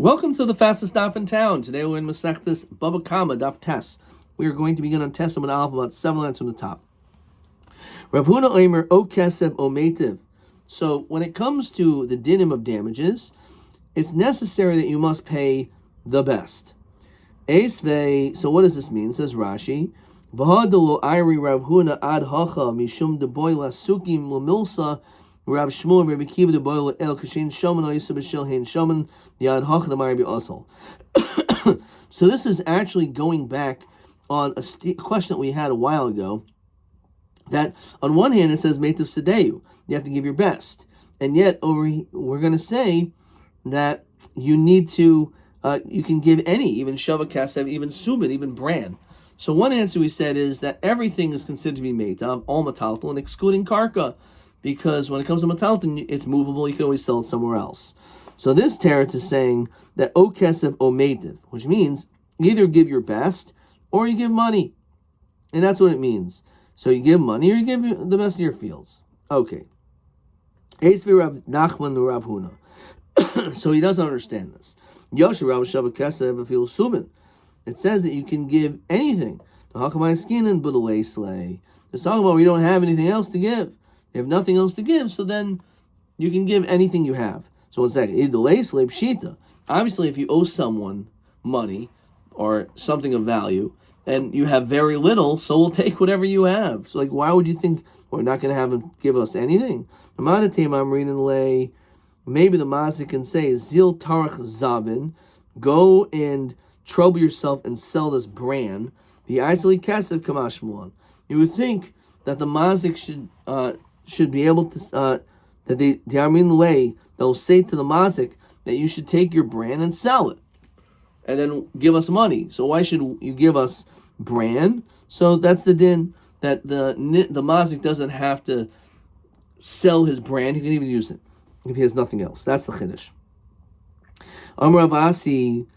Welcome to the fastest daf in town. Today we're in Masechtas Baba Kama Daf Tes. We are going to begin on Tes Amud Aleph, about 7 lines from the top. Rav Huna Omer O Kesef O Meitiv. So when it comes to the dinim of damages, it's necessary that you must pay the best. Eisvei. So what does this mean? Says Rashi. V'hadalo Iri Rav Huna Ad Hacha Mishum Deboy Lasukim Lamilsa. Rab Shmuel, Rabbi Kiva, the boil el kashin shoman oisa b'shil hein shoman yad hach d'mar b'osel. So this is actually going back on a question that we had a while ago. That on one hand it says meitiv sedeu, you have to give your best, and yet we're going to say that you need to you can give any, even shava kasev, even subin, even bran. So one answer we said is that everything is considered to be meitav, all metaltal, and excluding karka. Because when it comes to metalton, it's movable, you can always sell it somewhere else. So this teretz is saying that o kesef o meitiv, which means either give your best or you give money. And that's what it means. So you give money or you give the best of your fields. Okay. Eisvi Rav Nachman Rav Huna. So he doesn't understand this. Yoshe Rav Shava Kesef Afil Subin. It says that you can give anything. The Hakamai Skin and Budalei Slay. It's talking about we don't have anything else to give. You have nothing else to give, so then you can give anything you have. So one second. Obviously, if you owe someone money or something of value, and you have very little, so we'll take whatever you have. So, why would you think we're not going to have him give us anything? I'm reading lay. Maybe the Mazik can say, Zil Tarach Zavin, go and trouble yourself and sell this bran. The Isali Kasev Kamashmuan. You would think that the Mazik should be able to, that they are in the way, they'll say to the mazik that you should take your bran and sell it, and then give us money. So why should you give us bran? So that's the din, that the mazik doesn't have to sell his bran, he can even use it if he has nothing else. That's the chiddush. Amar Avasi,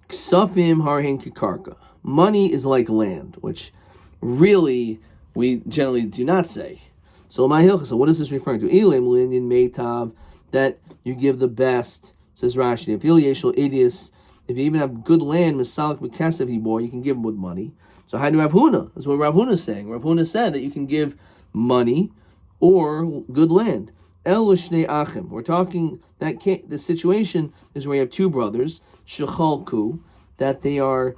ksafim harhen kikarka. Money is like land, which really we generally do not say. So my hilchah. So what is this referring to? Ilim linyan meitav, that you give the best. Says Rashi. If yeshel idius, if you even have good land, misalik b'kasev hibor, you can give him with money. So how do Rav Huna? That's what Rav Huna is saying. Rav Huna said that you can give money or good land. El l'shnei achim. We're talking that the situation is where you have two brothers shechalku, that they are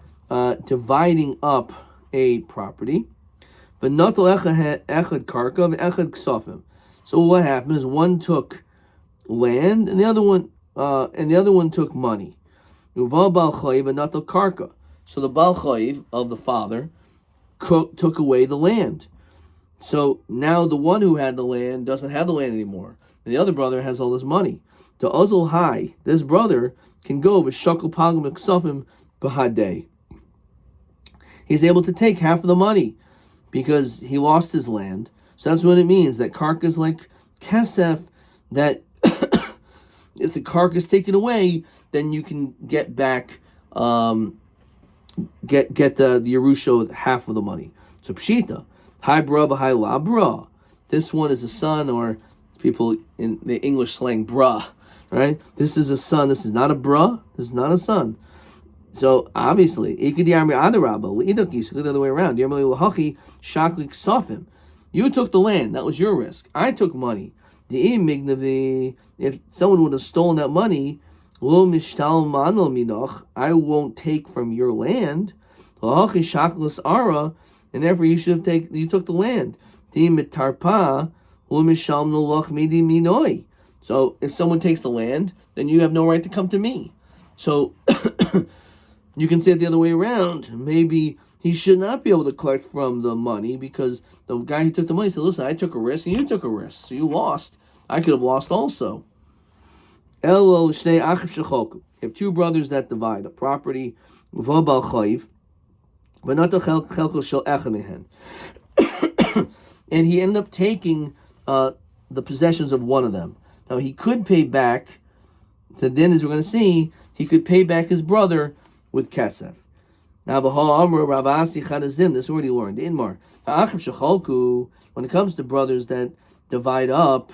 dividing up a property. So what happened is one took land and the other one took money. So the Baal Chayiv of the father took away the land. So now the one who had the land doesn't have the land anymore. And the other brother has all this money. To Uzul Hai, this brother can go with Shakal Pagam Ksafim Bahadeh. He's able to take half of the money, because he lost his land. So that's what it means, that karka is like kesef, that if the karka is taken away, then you can get back, get the Yerusha, half of the money. So pshita, hi bra b'hai la bra. This one is a son, or people in the English slang, bra, right? This is a son, this is not a bra, this is not a son. So obviously, you could the other way around. You took the land, that was your risk. I took money. If someone would have stolen that money, I won't take from your land. And therefore you took the land. So if someone takes the land, then you have no right to come to me. So you can say it the other way around. Maybe he should not be able to collect from the money, because the guy who took the money said, listen, I took a risk and you took a risk. So you lost. I could have lost also. You have two brothers that divide a property. And he ended up taking the possessions of one of them. Now he could pay back, so then as we're going to see, he could pay back his brother with kesef. Now, this already learned. Inmar, when it comes to brothers that divide up,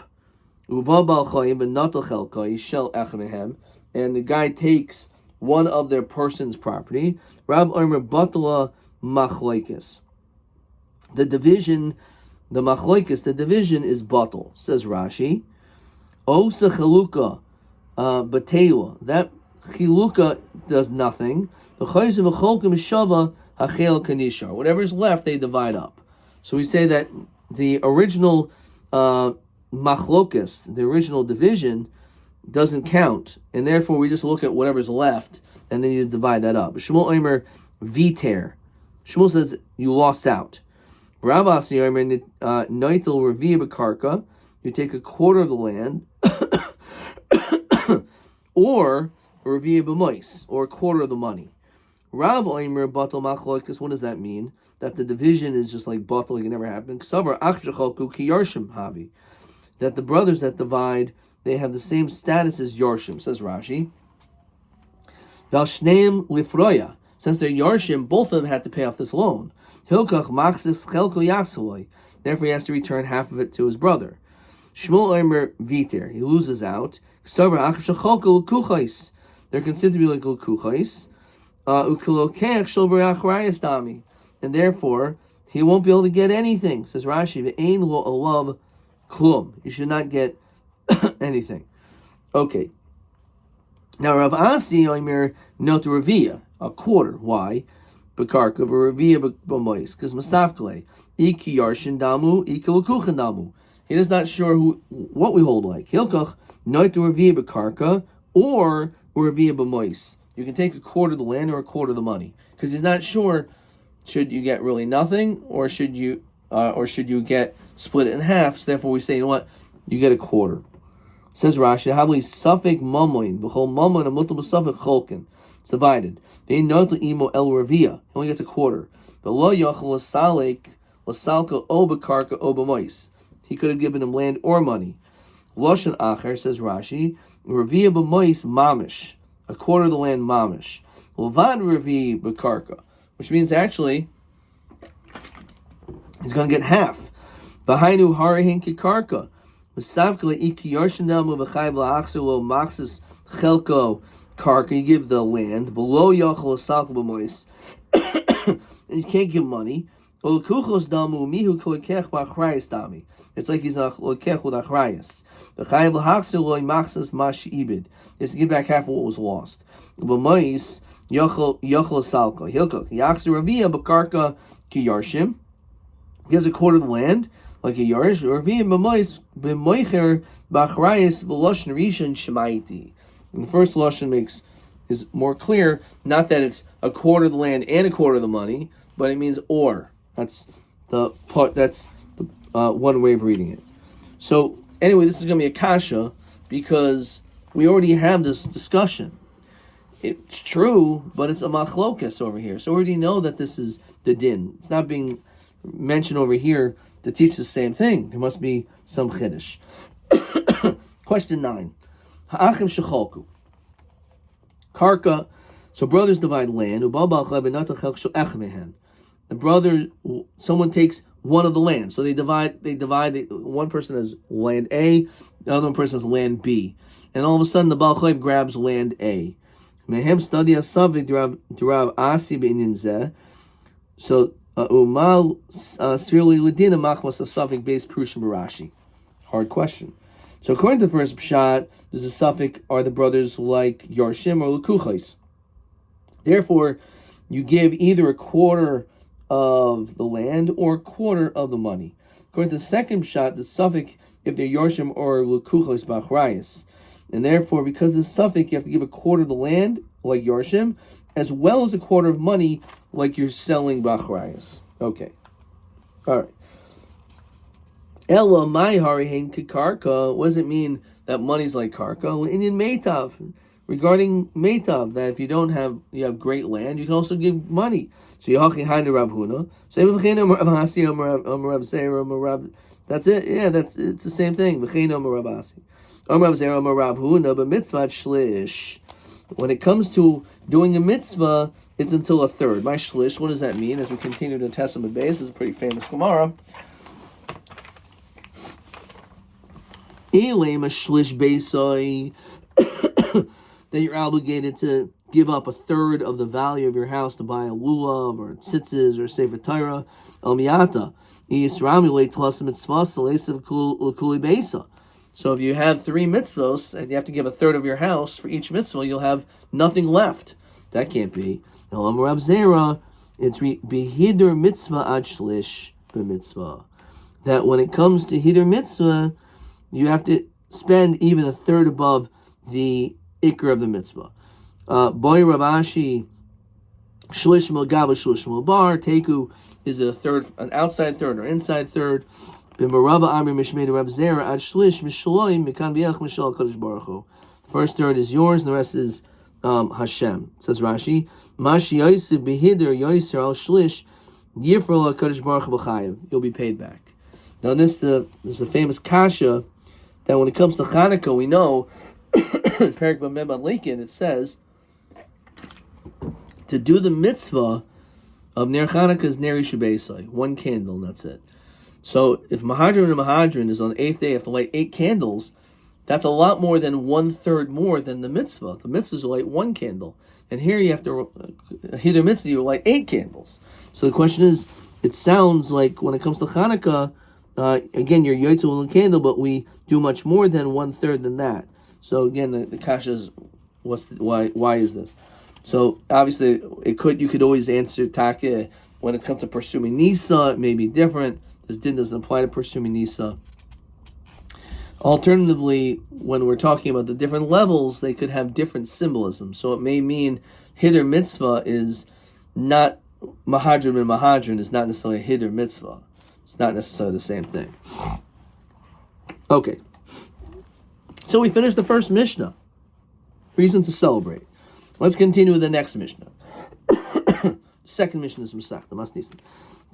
and the guy takes one of their person's property. Rav Omer Batala Machloikis. The division is batal, says Rashi. Osa Chaluka Batewa. That Chiluka does nothing. Whatever's left, they divide up. So we say that the original machlokas, the original division, doesn't count, and therefore we just look at whatever's left, and then you divide that up. Shmuel Omer Viter. Shmuel says you lost out. Rav Asi Omer Noitel Revia Bekarka. You take a quarter of the land, or Revia B'mois, or a quarter of the money. Rav Omer Batal Machlokas. What does that mean? That the division is just like batal, like it never happened. That the brothers that divide, they have the same status as Yarshim, says Rashi. Valshneim lifroya. Since they're Yarshim, both of them had to pay off this loan. Hilkach machzis chelko yasaloi. Therefore, he has to return half of it to his brother. Shmuel Omer Viter. He loses out. They're considered to be like lukuchais. And therefore, he won't be able to get anything. Says Rashi, Ve'ein lo alav klum. You should not get anything. Okay. Now, Rav Asi Omer not Revia, a quarter. Why? Bekarka Revia b'mois, because Masafkale, Iki Yarshin Damu, Iki Lukuchan Damu. He is not sure what we hold like. Hilkach not Revia Bekarka or Revia b'mois. You can take a quarter of the land or a quarter of the money, because he's not sure. Should you get really nothing, or should you get split it in half? So therefore, we say, you know what, you get a quarter. Says Rashi, "Havli safek mamoin b'chol mamon amutal b'safek cholkin." It's divided. They note imo el revia. He only gets a quarter. But lo yachol salek lasalka o bekarka o b'mois. He could have given him land or money. Loshen acher, says Rashi, revia b'mois mamish, a quarter of the land mamish. Levad revi bekarka, which means actually he's going to get half. Behind harihin kikarka. You give the land, and you can't give money. It's like he's not lokech with achrayas. He has to give back half of what was lost. He has a quarter of the land, like a Yarsh, or and the first Lashon is more clear, not that it's a quarter of the land and a quarter of the money, but it means or. That's the one way of reading it. So anyway, this is going to be a kasha, because we already have this discussion. It's true, but it's a machlokas over here. So we already know that this is the din. It's not being mentioned over here to teach the same thing. There must be some chiddush. Question 9. Ha'achim shecholku. Karka. So brothers divide land. The brother, someone takes one of the land. So they divide. One person has land A, the other person has land B, and all of a sudden the Baal Chayv grabs land A. Mehem study asavik derav asi be'inyan zeh. So umal sirli ledina machmas asavik based prushim barashi. Hard question. So according to the first pshat, there's a suffix, are the brothers like Yarshim or Lukuchais? Therefore, you give either a quarter of the land or a quarter of the money. According to the second pshat, the suffix, if they're Yarshim or Lukuchais b'achrayas. And therefore, because of the suffix, you have to give a quarter of the land, like Yarshim, as well as a quarter of money, like you're selling b'achrayas. Okay. All right. Ella my harihin kikarka. What does it mean that money's like karka? Indian meitav. Regarding meitav, that if you have great land, you can also give money. So Yahachi Hainu Rav Huna. That's it. Yeah, it's the same thing. When it comes to doing a mitzvah, it's until a third. My shlish. What does that mean? As we continue to Testament base, this is a pretty famous Gemara. That you're obligated to give up a third of the value of your house to buy a lulav or tzitzis or sefer Torah, el miyata. So if you have 3 mitzvos and you have to give a third of your house for each mitzvah, you'll have nothing left. That can't be. Rav Zera, it's behidur mitzvah ad shlish b'mitzvah. That when it comes to hidur mitzvah, you have to spend even a third above the ikr of the mitzvah. Boy Rabashi, shlish mil gava shlish mil bar. Teku is it a third, an outside third or inside third? B'marava amir mishmei Rav Zera ad shlish mishaloim mikan v'yach mishal kadosh baruch hu. The first third is yours, and the rest is Hashem. Says Rashi, Mashi Yosef behider Yosef al shlish yifrol kadosh baruch hu b'chayev. You'll be paid back. Now this is the famous kasha that when it comes to Chanukah, we know in Perek B'Mem Adlikin it says to do the mitzvah of Ner Chanukah is Ner Yishubeisai, 1 candle, and that's it. So if Mahadran and Mahadran is on the 8th day, you have to light 8 candles. That's a lot more than 1/3 more than the mitzvah. The mitzvah is to light 1 candle, and here you have to hidur mitzvah, you light 8 candles. So the question is, it sounds like when it comes to Chanukah, again, you're yoytze with a candle, but we do much more than 1/3 than that. So again, the kasha is, why is this? So obviously, you could always answer take when it comes to pursuing Nisa. It may be different. This din doesn't apply to pursuing Nisa. Alternatively, when we're talking about the different levels, they could have different symbolism. So it may mean hidur mitzvah is not mahadran and mahadran is not necessarily a hidur mitzvah. It's not necessarily the same thing. Okay. So we finished the first Mishnah. Reason to celebrate. Let's continue with the next Mishnah. Second Mishnah is Masechta Masnisin.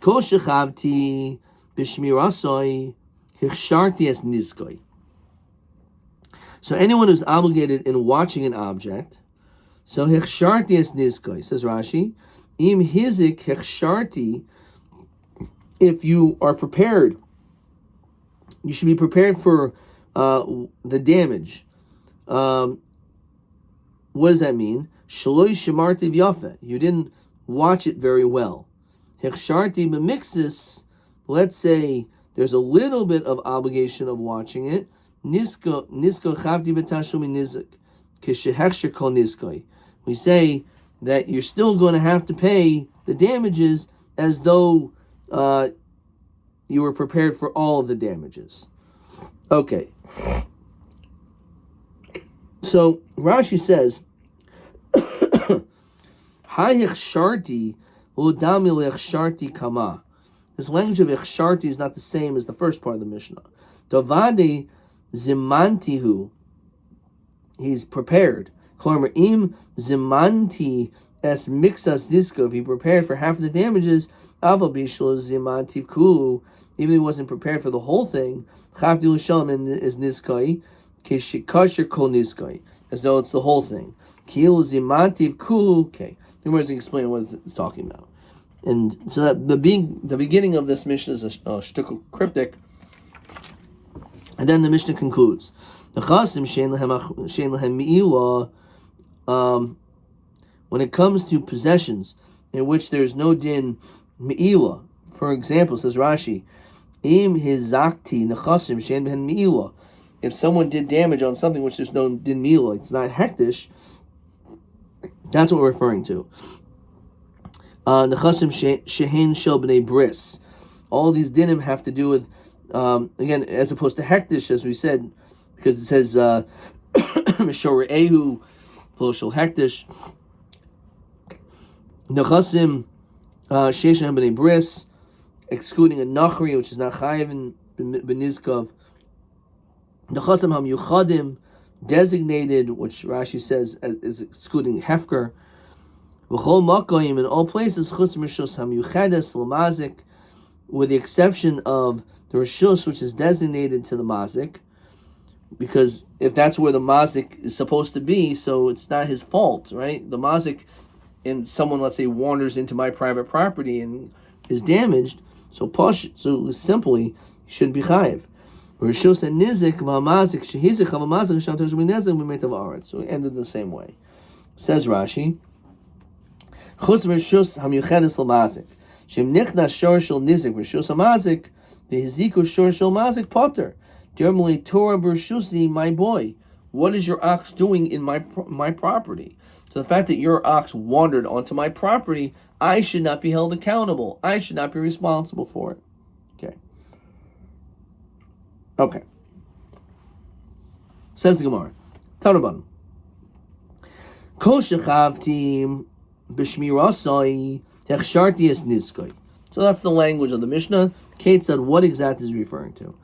Kol shechavti b'shmirasoi hichsharti es nizkoi. So anyone who's obligated in watching an object, so hichsharti es nizkoi, says Rashi, im hizik hichsharti, if you are prepared, you should be prepared for the damage. What does that mean? Shaloi shemarti v'yafe. You didn't watch it very well. Hichsharti b'mixis. Let's say there's a little bit of obligation of watching it. Nisko chavdi b'tashumi nizik k'shehechsher kol niskoi. We say that you're still going to have to pay the damages as though you were prepared for all of the damages. Okay. So Rashi says, "Hayichsharti udami leichsharti kama." This language of ichsharti is not the same as the first part of the Mishnah. Davade zimantihu. He's prepared. Klarmer im zimanti es mixas disko. If he prepared for half of the damages, ava bishul zimanti kulu. Even if he wasn't prepared for the whole thing, chavdi l'shalom is niskai. Kishikasher kol niskai, as though it's the whole thing. Kil zimantiv kulu. Okay, the Gemara is going to explain what it's talking about, and so that the beginning of this Mishnah is a shtickle cryptic, and then the Mishnah concludes. When it comes to possessions in which there is no din me'ilah, for example, says Rashi, im hizakti nechasim shein behen me'ilah. If someone did damage on something which there's no din me'ilah, it's not hektish, that's what we're referring to. Nechasim shehen shel b'nei bris. All these dinim have to do with, again, as opposed to hektish, as we said, because it says, Mishor Ehu, Floshel hektish. Nechasim shehen b'nei bris, excluding a nachri, which is not chayiv in b'nizkav. Nechasim hamyuchadim, designated, which Rashi says is excluding hefker. V'chol makoyim, in all places, chutz mishus hamyuchades l'mazik, with the exception of the rishus, which is designated to the mazik, because if that's where the mazik is supposed to be, so it's not his fault, right? The mazik, and someone, let's say, wanders into my private property and is damaged, so simply, he shouldn't be chayiv. So it ended the same way. Says Rashi, Chutz Rishus Hamyuchedes L'Mazik. Shem Nichnas Shor Shel Nizik Rishus Hamazik, V'Hiziku Shor Shel Mazik Potter. Dermuli Torah B'Rishusi, my boy. What is your ox doing in my property? So the fact that your ox wandered onto my property, I should not be held accountable. I should not be responsible for it. Okay. Says the Gemara. Tanaban. Kol shechavtim b'shmirasai techsharti es nizkoi. So that's the language of the Mishnah. Kate said, what exactly is he referring to?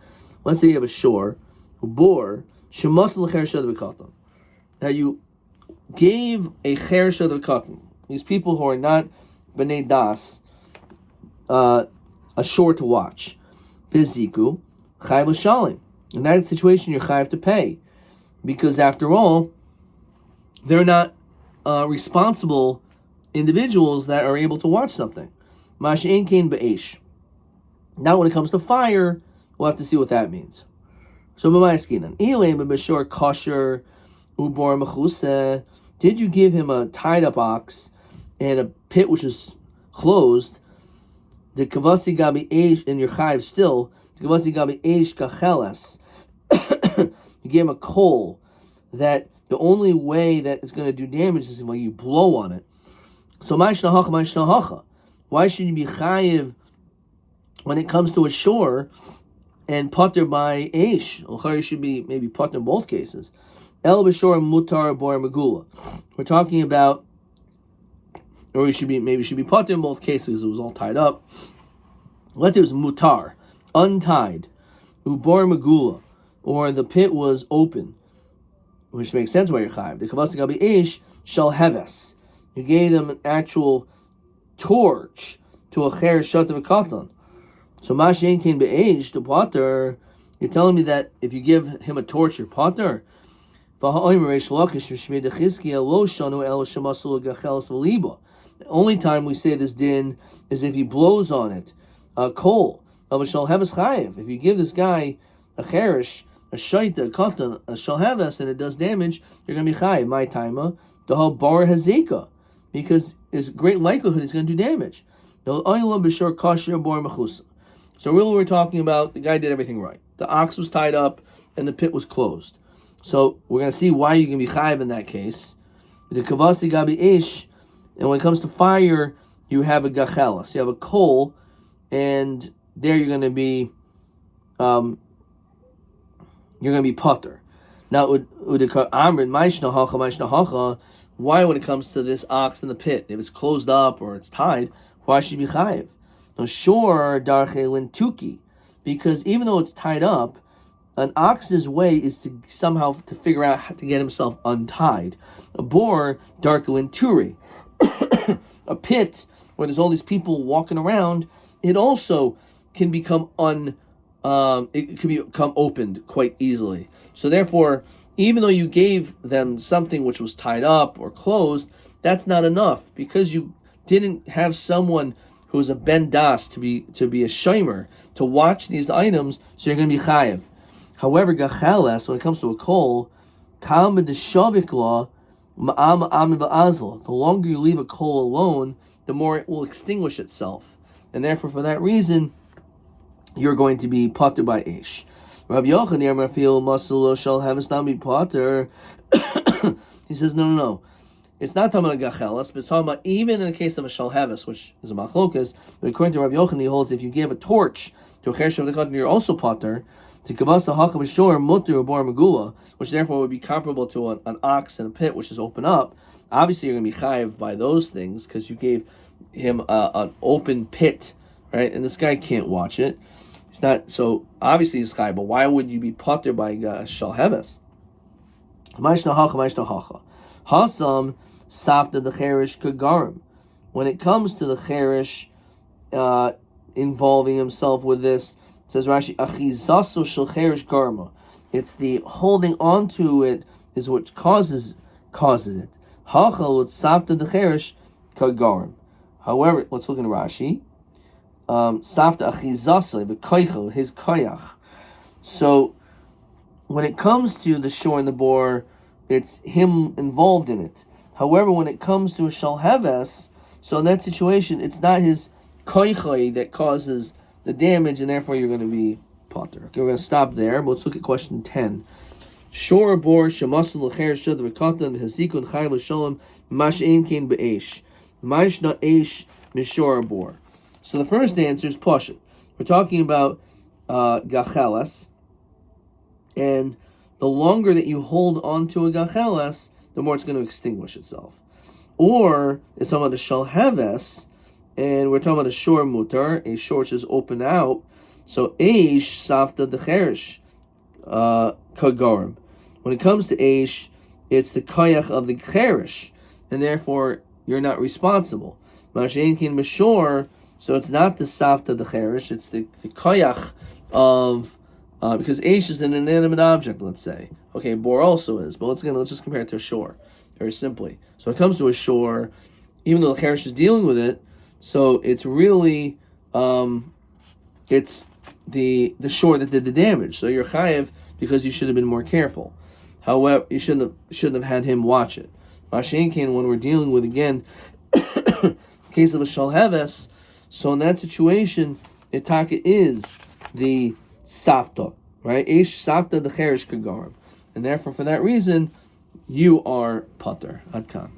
Let's say you have a shore, who bore shemas l'cher shad v'katan. Now you gave a cher shad v'katan. These people who are not b'nei das, a shore to watch. V'ziku chayv l'shalim. In that situation, you're chayv to pay, because after all, they're not responsible individuals that are able to watch something. Mash'en kain be'esh. Now, when it comes to fire, we'll have to see what that means. So, b'ma'askinan ilay b'beshor kosher ubor mechuse. Did you give him a tied-up ox and a pit which is closed? The kavasi gabi eish in your chayv still. The kavasi gabi eish kachelas. You gave him a coal that the only way that it's going to do damage is when you blow on it. So, why should you be chayiv when it comes to a shore and putter by eish? You should be maybe putter in both cases. El b'shor mutar bor megula. We're talking about, or you should be putter in both cases. It was all tied up. Let's say it was mutar, untied, ubor megula, or the pit was open, which makes sense why you're chayiv. The kavasi gabi eish shall heves. You gave them an actual torch to a cher shatav katan. So mashen kain be'eish to potter. You're telling me that if you give him a torch, you're potter. The only time we say this din is if he blows on it, coal. If you give this guy a cherish, a shaita, a katan, a shalhavas, and it does damage, you're going to be chayiv. My timer, the whole bar hazeka, because there's great likelihood it's going to do damage. So really we're talking about the guy did everything right. The ox was tied up and the pit was closed. So we're going to see why you can be chayiv in that case. The kavasi gabi ish, and when it comes to fire, you have a gachelas. You have a coal, and there you're going to be putter. Now, why when it comes to this ox in the pit, if it's closed up or it's tied, why should you be chayiv? Now, sure, darche lintuki, because even though it's tied up, an ox's way is to somehow to figure out how to get himself untied. A boar, darche linturi, a pit where there's all these people walking around, it also can become become opened quite easily. So therefore, even though you gave them something which was tied up or closed, that's not enough, because you didn't have someone who's a ben das to be a shomer to watch these items. So you're going to be chayiv. However, gacheles, when it comes to a coal, the longer you leave a coal alone, the more it will extinguish itself, and therefore, for that reason, you're going to be potter by ish. Rabbi Yochanan Rafil Masalo shall have a stami potter. He says, no. It's not talking about a gachelas, but it's talking about even in the case of a shalheves, which is a machlokas. But according to Rabbi Yochanan, he holds if you give a torch to a cher of the cotton, you're also potter. To kavasa hakam shor mutter or bor megula, which therefore would be comparable to an ox in a pit which is open up. Obviously, you're going to be chayiv by those things because you gave him an open pit, right? And this guy can't watch it. It's not, so obviously he's chayiv, but why would you be potter by shalheves? Hasam safta the cherish kagarim. When it comes to the cherish involving himself with this, it says Rashi, achizaso shel cherish garma. It's the holding on to it is what causes it. Hachal safta the cherish kagarim. However, let's look in Rashi. Safta achizaso b'koichel, his koyach. So when it comes to the shore and the boar, it's him involved in it. However, when it comes to a shalheves, so in that situation, it's not his koichai that causes the damage, and therefore you're going to be potter. Okay, we're going to stop there, but let's look at question 10. Shor bor shemasul l'cher shad v'katan v'hazikun chayv l'shalom mash ein kain be'esh. Mash na esh mishor bor. So the first answer is pashut. We're talking about gachelas, and the longer that you hold on to a gachelas, the more it's going to extinguish itself. Or it's talking about a shalheves, and we're talking about a shor mutar, a shor which is open out. So eish safta decherish kagarim. When it comes to eish, it's the koyach of the cherish, and therefore you're not responsible. Mashenkin mashor, so it's not the safta decherish, it's the koyach of because eish is an inanimate object. Let's say, okay, bor also is, but let's just compare it to a shor very simply. So when it comes to a shor, even though the cherish is dealing with it, so it's really it's the shore that did the damage. So you're chayev because you should have been more careful. However, you shouldn't have had him watch it. Mashenkin, when we're dealing with, again, case of a shalheves, so in that situation, itaka is the safta, right? Ish safta the cherish kagarim. And therefore, for that reason, you are pater. Adkan.